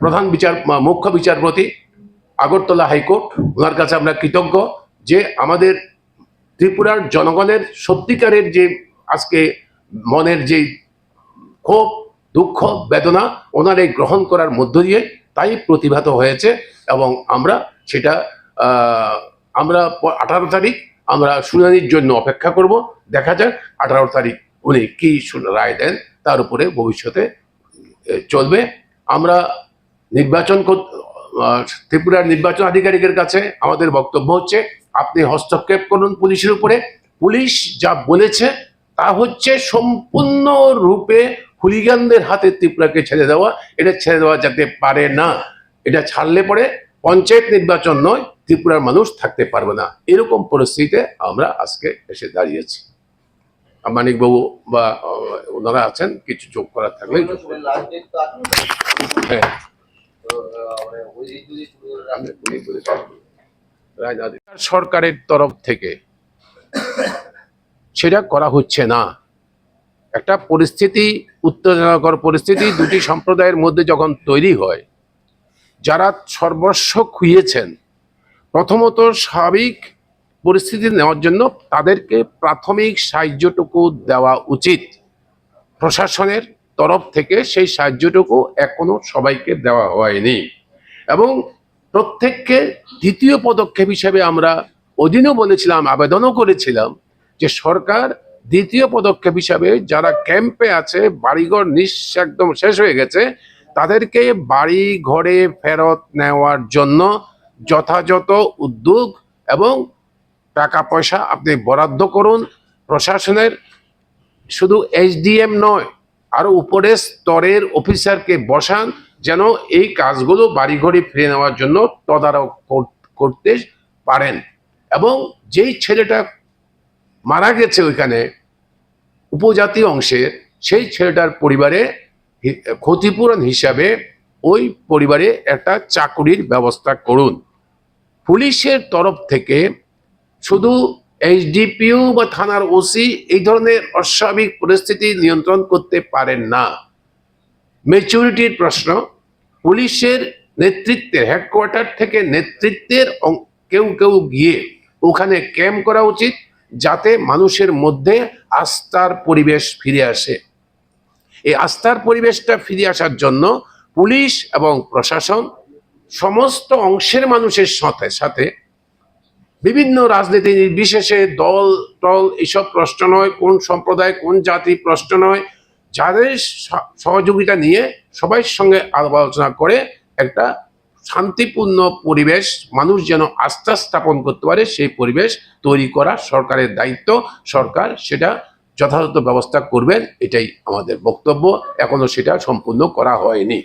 প্রধান মুখ্য বিচারপতি আগরতলা হাইকোর্ট, ওনার কাছে আমরা কৃতজ্ঞ যে আমাদের ত্রিপুরার জনগণের সত্যিকারের যে আজকে মনের যে ক্ষোভ, দুঃখ, বেদনা ওনার এই গ্রহণ করার মধ্য দিয়ে তাই প্রতিভাত হয়েছে। এবং আমরা সেটা 18 তারিখ আমরা শুনানির জন্য অপেক্ষা করব। দেখা যাক 18 তারিখ উনি কি রায় দেন, তার উপরে ভবিষ্যতে চলবে। আমরা ত্রিপুরার নির্বাচন আধিকারিকের কাছে আমাদের বক্তব্য হচ্ছে, আপনি হস্তক্ষেপ করুন পুলিশের উপরে। পুলিশ যা বলেছে তা হচ্ছে সম্পূর্ণরূপে হুলিগানদের হাতে ত্রিপুরাকে ছেড়ে দেওয়া। এটা ছেড়ে দেওয়া যেতে পারে না। এটা ছাড়লে পরে পঞ্চায়েত নির্বাচন নয়, ত্রিপুরার মানুষ থাকতে পারবে না। এরকম পরিস্থিতিতে আমরা আজকে এসে দাঁড়িয়েছি। মানিকবাবু বা ওনারা আছেন, কিছু যোগ করার থাকলে। হ্যাঁ, সরকারের তরফ থেকে সেটা করা হচ্ছে না। একটা পরিস্থিতি, উত্তেজনাকর পরিস্থিতি দুটি সম্প্রদায়ের মধ্যে যখন তৈরি হয়, যারা সর্বস্ব খুইয়েছেন, প্রথমত স্বাভাবিক পরিস্থিতি নেওয়ার জন্য তাদেরকে প্রাথমিক সাহায্যটুকু দেওয়া উচিত। প্রশাসনের তরফ থেকে সেই সাহায্যটুকু এখনো সবাইকে দেওয়া হয়নি। এবং প্রত্যেককে দ্বিতীয় পদক্ষেপ হিসেবে আমরা ওদিনও বলেছিলাম, আবেদনও করেছিলাম যে সরকার দ্বিতীয় পদক্ষেপ হিসাবে যারা ক্যাম্পে আছে, বাড়িঘর একদম শেষ হয়ে গেছে, তাদেরকে বাড়ি ঘরে ফেরত নেওয়ার জন্য যথাযথ উদ্যোগ এবং টাকা পয়সা আপনি বরাদ্দ করুন। প্রশাসনের শুধু এসডিএম নয়, আরো উপরের স্তরের অফিসারকে বসান, যেন এই কাজগুলো বাড়িঘরে ফিরে নেওয়ার জন্য তদারক করতে পারেন। এবং যেই ছেলেটা মারা গেছে ওইখানে উপজাতি অংশের, সেই ছেলেটার পরিবারে ক্ষতিপূরণ হিসাবে ওই পরিবারে একটা চাকুরির ব্যবস্থা করুন। পুলিশের তরফ থেকে শুধু এইচডিপিও বা থানার ওসি এই ধরনের অস্বাভাবিক পরিস্থিতি নিয়ন্ত্রণ করতে পারেন না। ম্যাচুরিটির প্রশ্ন, পুলিশের নেতৃত্বের হেডকোয়ার্টার থেকে নেতৃত্বের কেউ কেউ গিয়ে ওখানে ক্যাম্প করা উচিত, যাতে মানুষের মধ্যে আস্থার পরিবেশ ফিরে আসে। এই আস্থার পরিবেশটা ফিরে আসার জন্য পুলিশ এবং প্রশাসন সমস্ত অংশের মানুষের সাথে সাথে, বিভিন্ন রাজনীতি নির্বিশেষে দল টল এসব প্রশ্ন নয়, কোন সম্প্রদায় কোন জাতি প্রশ্ন নয়, যাদের সহযোগিতা নিয়ে সবাই সঙ্গে আলাপ আলোচনা করে একটা শান্তিপূর্ণ পরিবেশ, মানুষ যেন আস্থা স্থাপন করতে পারে, সেই পরিবেশ তৈরি করা সরকারের দায়িত্ব। সরকার সেটা যথাযথ ব্যবস্থা করবেন, এটাই আমাদের বক্তব্য। এখনো সেটা সম্পূর্ণ করা হয়নি।